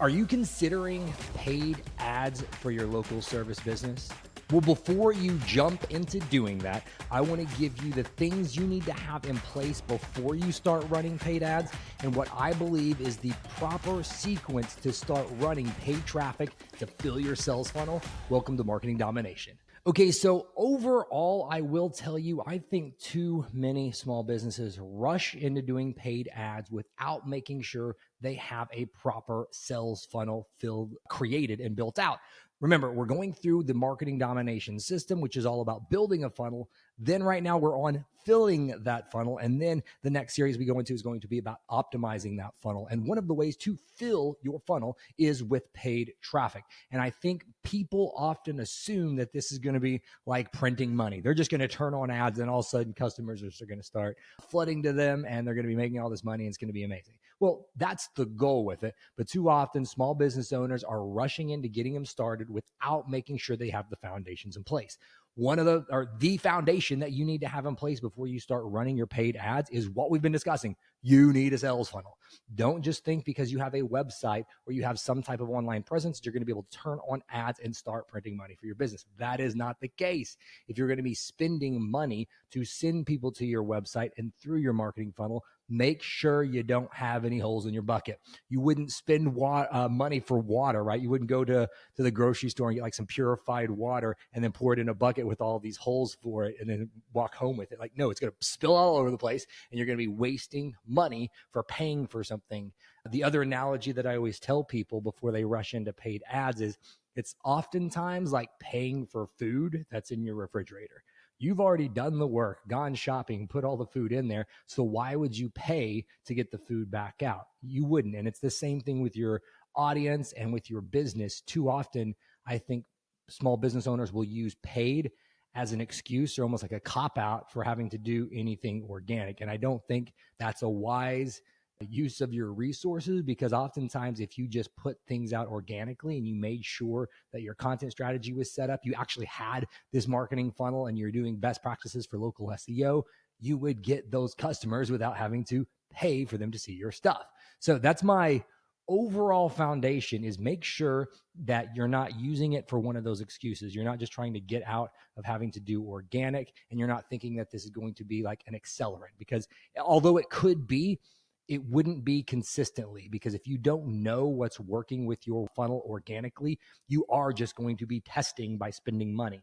Are you considering paid ads for your local service business? Well, before you jump into doing that, I want to give you the things you need to have in place before you start running paid ads and what I believe is the proper sequence to start running paid traffic to fill your sales funnel. Welcome to Marketing Domination. Okay, so overall, I will tell you, I think too many small businesses rush into doing paid ads without making sure they have a proper sales funnel created and built out. Remember, we're going through the Marketing Domination system, which is all about building a funnel. Then right now we're on filling that funnel. And then the next series we go into is going to be about optimizing that funnel. And one of the ways to fill your funnel is with paid traffic. And I think people often assume that this is going to be like printing money. They're just going to turn on ads and all of a sudden customers are going to start flooding to them and they're going to be making all this money and it's going to be amazing. Well, that's the goal with it. But too often small business owners are rushing into getting them started without making sure they have the foundations in place. The foundation that you need to have in place before you start running your paid ads is what we've been discussing. You need a sales funnel. Don't just think because you have a website or you have some type of online presence, you're going to be able to turn on ads and start printing money for your business. That is not the case. If you're going to be spending money to send people to your website and through your marketing funnel, make sure you don't have any holes in your bucket. You wouldn't spend money for water, right? You wouldn't go to the grocery store and get like some purified water and then pour it in a bucket with all these holes for it and then walk home with it. Like, no, it's going to spill all over the place and you're going to be wasting money for paying for something. The other analogy that I always tell people before they rush into paid ads is it's oftentimes like paying for food that's in your refrigerator. You've already done the work, gone shopping, put all the food in there. So why would you pay to get the food back out? You wouldn't. And it's the same thing with your audience and with your business. Too often, I think small business owners will use paid as an excuse or almost like a cop-out for having to do anything organic. And I don't think that's a wise use of your resources, because oftentimes if you just put things out organically and you made sure that your content strategy was set up, you actually had this marketing funnel and you're doing best practices for local SEO, you would get those customers without having to pay for them to see your stuff. So that's my overall foundation, is make sure that you're not using it for one of those excuses. You're not just trying to get out of having to do organic, and you're not thinking that this is going to be like an accelerant, because although it could be, it wouldn't be consistently, because if you don't know what's working with your funnel organically, you are just going to be testing by spending money.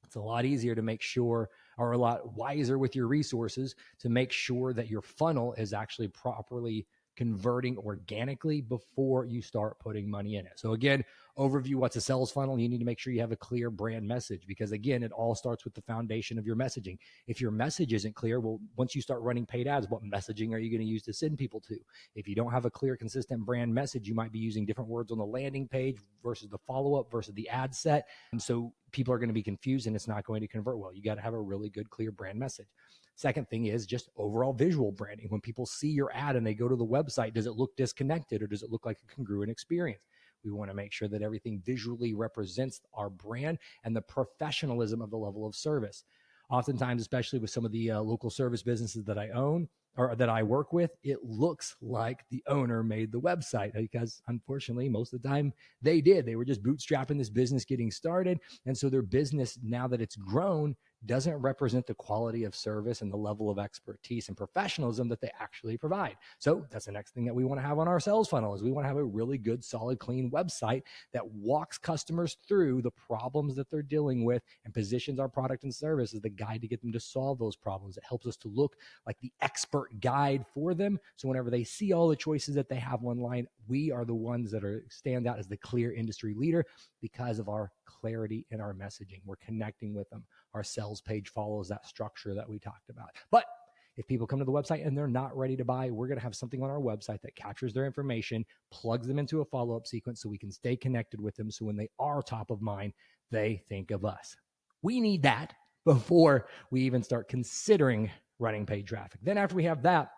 It's a lot easier to make sure, or a lot wiser with your resources to make sure that your funnel is actually properly converting organically before you start putting money in it. So again, overview, what's a sales funnel? You need to make sure you have a clear brand message, because again, it all starts with the foundation of your messaging. If your message isn't clear, well, once you start running paid ads, what messaging are you going to use to send people to? If you don't have a clear, consistent brand message, you might be using different words on the landing page versus the follow-up versus the ad set. And so people are going to be confused and it's not going to convert well. You got to have a really good, clear brand message. Second thing is just overall visual branding. When people see your ad and they go to the website, does it look disconnected or does it look like a congruent experience? We want to make sure that everything visually represents our brand and the professionalism of the level of service. Oftentimes, especially with some of the local service businesses that I own or that I work with, it looks like the owner made the website, because unfortunately, most of the time they did. They were just bootstrapping this business getting started. And so their business, now that it's grown, doesn't represent the quality of service and the level of expertise and professionalism that they actually provide. So that's the next thing that we want to have on our sales funnel, is we want to have a really good, solid, clean website that walks customers through the problems that they're dealing with and positions our product and service as the guide to get them to solve those problems. It helps us to look like the expert guide for them. So whenever they see all the choices that they have online, we are the ones that stand out as the clear industry leader because of our clarity in our messaging. We're connecting with them. Our sales page follows that structure that we talked about. But if people come to the website and they're not ready to buy, we're going to have something on our website that captures their information, plugs them into a follow-up sequence so we can stay connected with them. So when they are top of mind, they think of us. We need that before we even start considering running paid traffic. Then after we have that,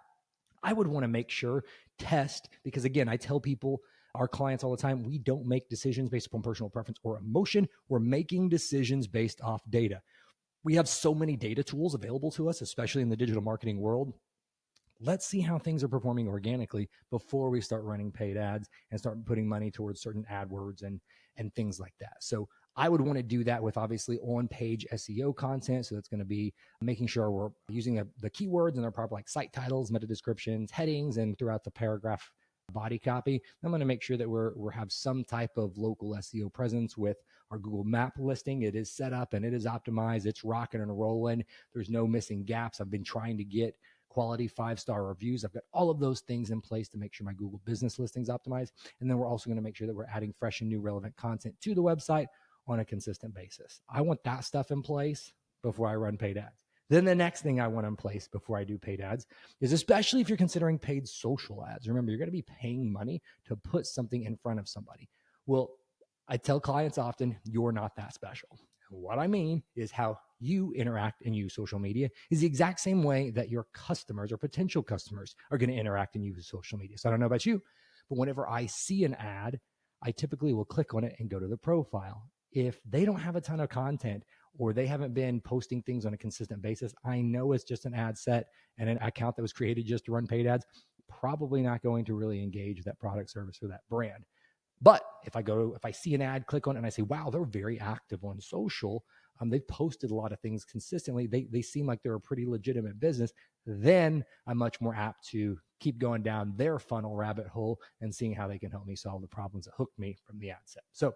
I would want to make sure, test, because again, I tell people, our clients all the time, we don't make decisions based upon personal preference or emotion. We're making decisions based off data. We have so many data tools available to us, especially in the digital marketing world. let's see how things are performing organically before we start running paid ads and start putting money towards certain AdWords and things like that. So I would want to do that with obviously on-page SEO content. So that's going to be making sure we're using the keywords and they're proper, like site titles, meta descriptions, headings, and throughout the paragraph body copy. I'm going to make sure that we have some type of local SEO presence with our Google Map listing. It is set up and it is optimized. It's rocking and rolling. There's no missing gaps. I've been trying to get quality 5-star reviews. I've got all of those things in place to make sure my Google business listings optimized. And then we're also going to make sure that we're adding fresh and new relevant content to the website on a consistent basis. I want that stuff in place before I run paid ads. Then the next thing I want in place before I do paid ads is, especially if you're considering paid social ads, remember, you're going to be paying money to put something in front of somebody. Well, I tell clients often, you're not that special. What I mean is how you interact and use social media is the exact same way that your customers or potential customers are going to interact and use social media. So I don't know about you, but whenever I see an ad, I typically will click on it and go to the profile. If they don't have a ton of content or they haven't been posting things on a consistent basis, I know it's just an ad set and an account that was created just to run paid ads, probably not going to really engage that product, service, or that brand. But if I see an ad, click on it, and I say, wow, they're very active on social. They've posted a lot of things consistently. They seem like they're a pretty legitimate business. Then I'm much more apt to keep going down their funnel rabbit hole and seeing how they can help me solve the problems that hooked me from the ad set. So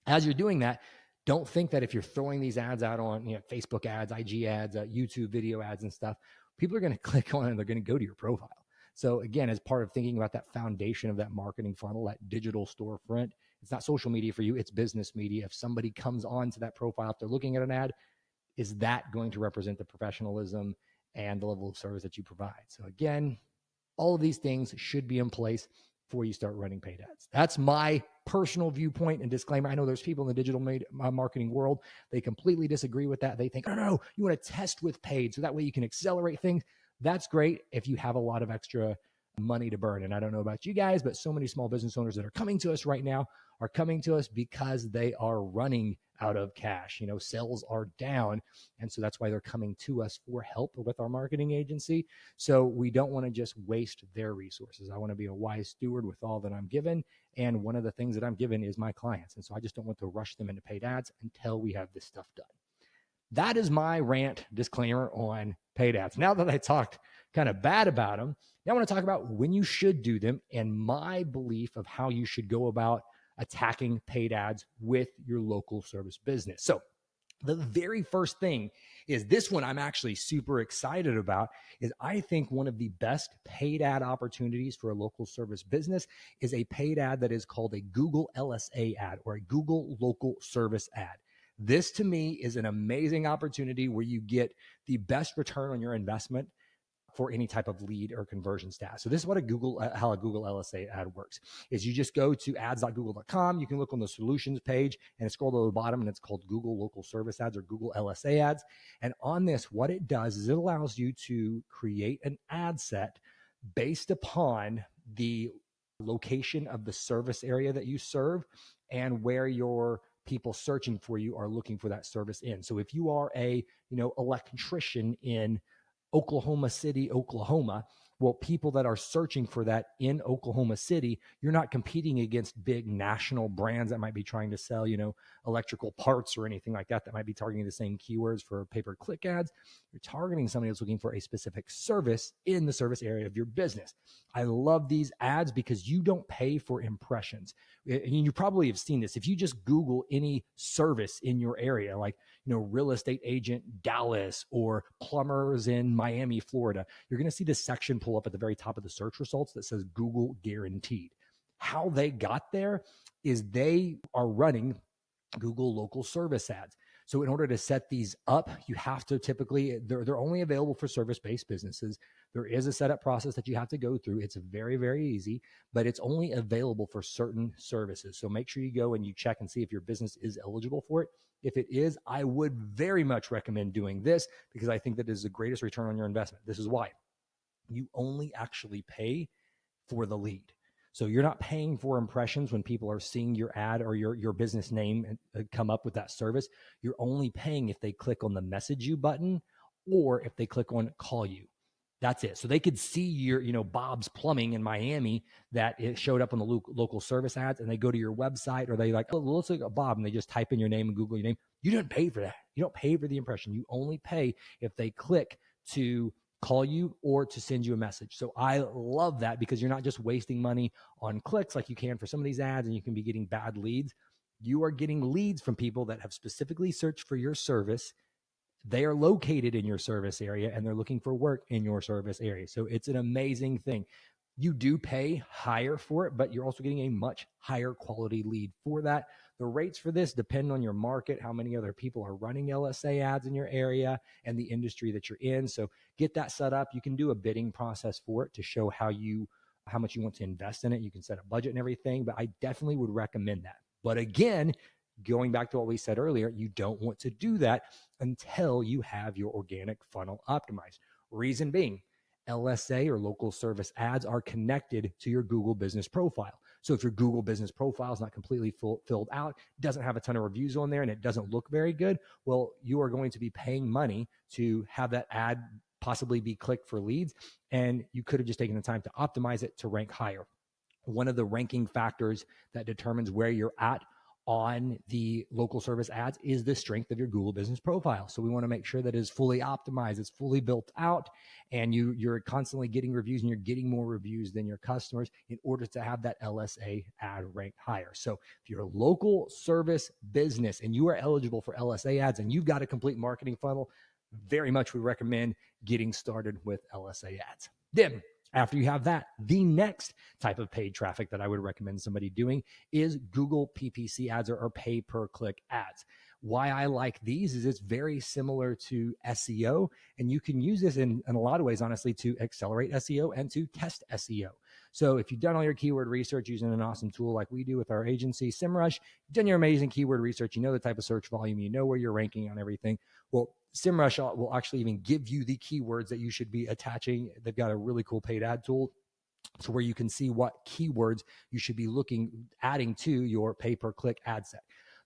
as you're doing that, don't think that if you're throwing these ads out on Facebook ads, IG ads, YouTube video ads and stuff, people are going to click on it and they're going to go to your profile. So again, as part of thinking about that foundation of that marketing funnel, that digital storefront, it's not social media for you, it's business media. If somebody comes on to that profile, if they're looking at an ad, is that going to represent the professionalism and the level of service that you provide? So again, all of these things should be in place before you start running paid ads. That's my personal viewpoint and disclaimer. I know there's people in the digital marketing world, they completely disagree with that. They think, oh no, you want to test with paid so that way you can accelerate things. That's great if you have a lot of extra money to burn. And I don't know about you guys, but so many small business owners that are coming to us right now are coming to us because they are running out of cash. Sales are down. And so that's why they're coming to us for help with our marketing agency. So we don't want to just waste their resources. I want to be a wise steward with all that I'm given. And one of the things that I'm given is my clients. And so I just don't want to rush them into paid ads until we have this stuff done. That is my rant disclaimer on paid ads. Now that I talked kind of bad about them, now I want to talk about when you should do them and my belief of how you should go about attacking paid ads with your local service business. So the very first thing is this one I'm actually super excited about is I think one of the best paid ad opportunities for a local service business is a paid ad that is called a Google LSA ad or a Google Local Service ad. This to me is an amazing opportunity where you get the best return on your investment for any type of lead or conversion stats. So this is what how a Google LSA ad works is you just go to ads.google.com. You can look on the solutions page and scroll to the bottom and it's called Google Local Service Ads or Google LSA ads. And on this, what it does is it allows you to create an ad set based upon the location of the service area that you serve and where your people searching for you are looking for that service in. So if you are a, electrician in Oklahoma City, Oklahoma, well, people that are searching for that in Oklahoma City, you're not competing against big national brands that might be trying to sell, electrical parts or anything like that might be targeting the same keywords for pay-per-click ads. You're targeting somebody that's looking for a specific service in the service area of your business. I love these ads because you don't pay for impressions. And you probably have seen this. If you just Google any service in your area, like, real estate agent Dallas or plumbers in Miami, Florida, you're going to see this section pull up at the very top of the search results that says Google guaranteed. How they got there is they are running Google local service ads. So in order to set these up, you have to typically, they're only available for service-based businesses. There is a setup process that you have to go through. It's very, very easy, but it's only available for certain services. So make sure you go and you check and see if your business is eligible for it. If it is, I would very much recommend doing this because I think that is the greatest return on your investment. This is why. You only actually pay for the lead. So you're not paying for impressions when people are seeing your ad or your business name come up with that service. You're only paying if they click on the message you button or if they click on call you. That's it. So they could see your, Bob's Plumbing in Miami that it showed up on the local service ads, and they go to your website, or they like, oh, looks like a Bob, and they just type in your name and Google your name. You didn't pay for that. You don't pay for the impression. You only pay if they click to call you or to send you a message. So I love that, because you're not just wasting money on clicks like you can for some of these ads, and you can be getting bad leads. You are getting leads from people that have specifically searched for your service. They are located in your service area, and they're looking for work in your service area. So it's an amazing thing. You do pay higher for it, but you're also getting a much higher quality lead for that. The rates for this depend on your market, how many other people are running LSA ads in your area, and the industry that you're in. So get that set up. You can do a bidding process for it to show how much you want to invest in it. You can set a budget and everything, but I definitely would recommend that. But again, going back to what we said earlier, you don't want to do that until you have your organic funnel optimized. Reason being, LSA or local service ads are connected to your Google business profile. So if your Google business profile is not completely filled out, doesn't have a ton of reviews on there, and it doesn't look very good, well, you are going to be paying money to have that ad possibly be clicked for leads, and you could have just taken the time to optimize it to rank higher. One of the ranking factors that determines where you're at on the local service ads is the strength of your Google business profile. So we want to make sure that it is fully optimized, it's fully built out, and you're constantly getting reviews, and you're getting more reviews than your customers in order to have that LSA ad ranked higher. So if you're a local service business and you are eligible for LSA ads and you've got a complete marketing funnel, very much would recommend getting started with LSA ads. Then after you have that, the next type of paid traffic that I would recommend somebody doing is Google PPC ads, or pay per click ads. Why I like these is it's very similar to SEO, and you can use this in a lot of ways, honestly, to accelerate SEO and to test SEO. So if you've done all your keyword research using an awesome tool like we do with our agency, SEMrush, you've done your amazing keyword research, you know the type of search volume, you know where you're ranking on everything. Well, SEMrush will actually even give you the keywords that you should be attaching. They've got a really cool paid ad tool, so where you can see what keywords you should be adding to your pay-per-click ad set.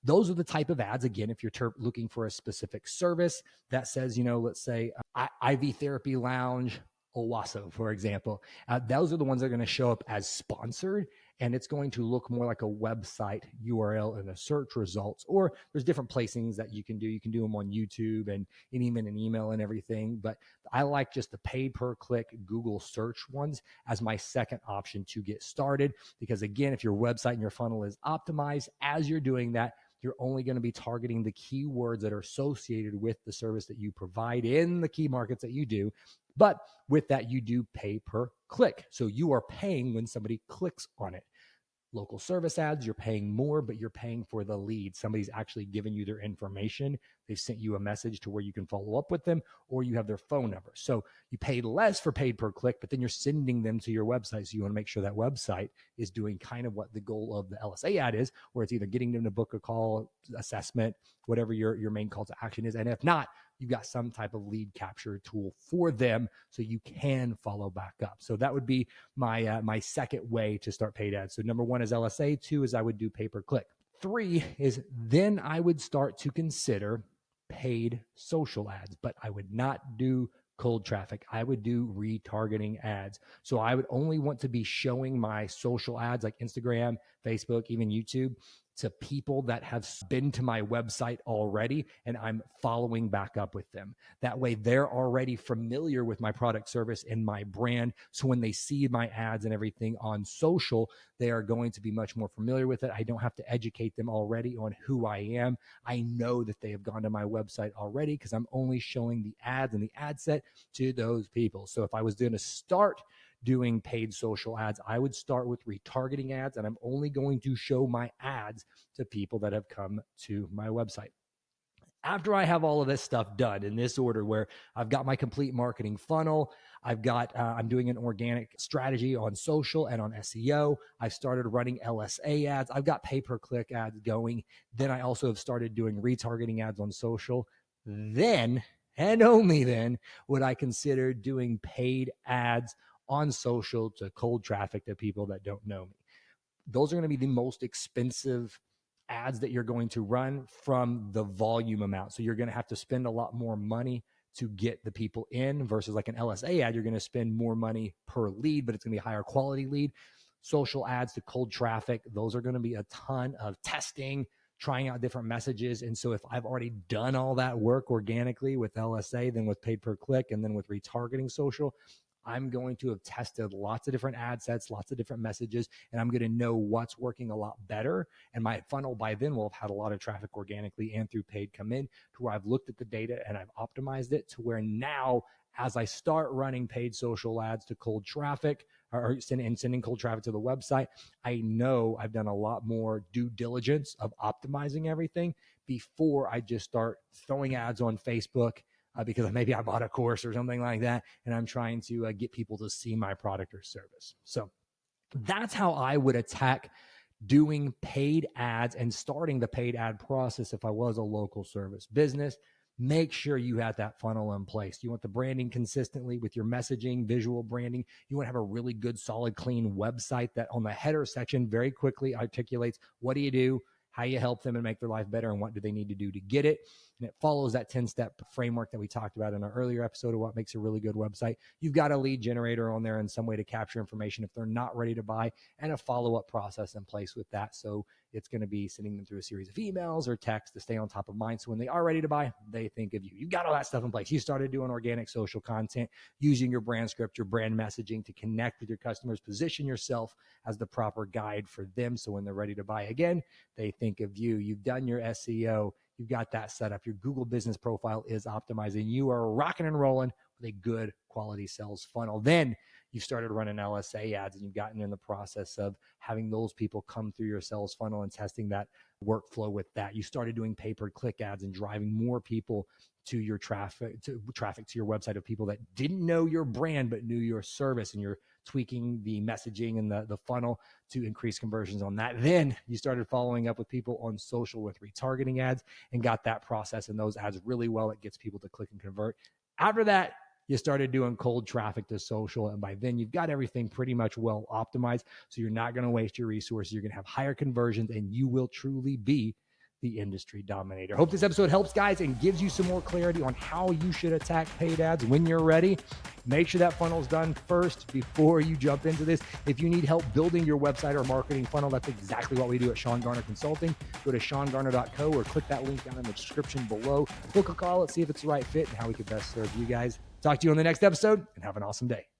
Those are the type of ads, again, if you're looking for a specific service that says, let's say IV Therapy Lounge, Owasso, for example. Those are the ones that are going to show up as sponsored, and it's going to look more like a website URL in the search results. Or there's different placings that you can do. You can do them on YouTube and even an email and everything. But I like just the paid per click Google search ones as my second option to get started. Because again, if your website and your funnel is optimized, as you're doing that, you're only going to be targeting the keywords that are associated with the service that you provide in the key markets that you do. But with that, you do pay per click. So you are paying when somebody clicks on it. Local service ads, you're paying more, but you're paying for the lead. Somebody's actually given you their information. They've sent you a message to where you can follow up with them, or you have their phone number. So you pay less for paid per click, but then you're sending them to your website. So you want to make sure that website is doing kind of what the goal of the LSA ad is, where it's either getting them to book a call, assessment, whatever your main call to action is. And if not, you've got some type of lead capture tool for them so you can follow back up. So that would be my second way to start paid ads. So number one is LSA. Two is I would do pay per click. Three is then I would start to consider paid social ads, but I would not do cold traffic. I would do retargeting ads. So I would only want to be showing my social ads like Instagram, Facebook, even YouTube to people that have been to my website already, and I'm following back up with them. That way they're already familiar with my product, service, and my brand. So when they see my ads and everything on social, they are going to be much more familiar with it. I don't have to educate them already on who I am. I know that they have gone to my website already because I'm only showing the ads and the ad set to those people. So if I was going to start doing paid social ads, I would start with retargeting ads, and I'm only going to show my ads to people that have come to my website. After I have all of this stuff done in this order, where I've got my complete marketing funnel, I'm doing an organic strategy on social and on SEO. I've started running LSA ads. I've got pay-per-click ads going. Then I also have started doing retargeting ads on social. Then, and only then, would I consider doing paid ads on social to cold traffic to people that don't know me. Those are going to be the most expensive ads that you're going to run from the volume amount. So you're going to have to spend a lot more money to get the people in versus like an LSA ad. You're going to spend more money per lead, but it's going to be a higher quality lead. Social ads to cold traffic, those are going to be a ton of testing, trying out different messages. And so if I've already done all that work organically with LSA, then with paid per click, and then with retargeting social, I'm going to have tested lots of different ad sets, lots of different messages, and I'm going to know what's working a lot better. And my funnel by then will have had a lot of traffic organically and through paid come in to where I've looked at the data and I've optimized it to where now, as I start running paid social ads to cold traffic or sending cold traffic to the website, I know I've done a lot more due diligence of optimizing everything before I just start throwing ads on Facebook because maybe I bought a course or something like that, and I'm trying to get people to see my product or service. So that's how I would attack doing paid ads and starting the paid ad process if I was a local service business. Make sure you have that funnel in place. You want the branding consistently with your messaging, visual branding. You want to have a really good, solid, clean website that on the header section very quickly articulates what do you do, how you help them and make their life better, and what do they need to do to get it. And it follows that 10-step framework that we talked about in our earlier episode of what makes a really good website. You've got a lead generator on there in some way to capture information if they're not ready to buy, and a follow-up process in place with that. So it's going to be sending them through a series of emails or texts to stay on top of mind. So when they are ready to buy, they think of you. You've got all that stuff in place. You started doing organic social content, using your brand script, your brand messaging to connect with your customers, position yourself as the proper guide for them. So when they're ready to buy again, they think of you. You've done your SEO. You've got that set up. Your Google business profile is optimized, and you are rocking and rolling with a good quality sales funnel. Then you've started running LSA ads, and you've gotten in the process of having those people come through your sales funnel and testing that workflow with that. You started doing pay-per-click ads and driving more people to your traffic to your website of people that didn't know your brand but knew your service, and you're tweaking the messaging and the funnel to increase conversions on that. Then you started following up with people on social with retargeting ads and got that process and those ads really well. It gets people to click and convert. After that, you started doing cold traffic to social, and by then you've got everything pretty much well optimized, so you're not going to waste your resources. You're going to have higher conversions, and you will truly be the industry dominator. Hope this episode helps, guys, and gives you some more clarity on how you should attack paid ads when you're ready. Make sure that funnel's done first before you jump into this. If you need help building your website or marketing funnel, that's exactly what we do at Sean Garner Consulting. Go to seangarner.co or click that link down in the description below. Book a call. Let's see if it's the right fit and how we can best serve you guys. Talk to you on the next episode, and have an awesome day.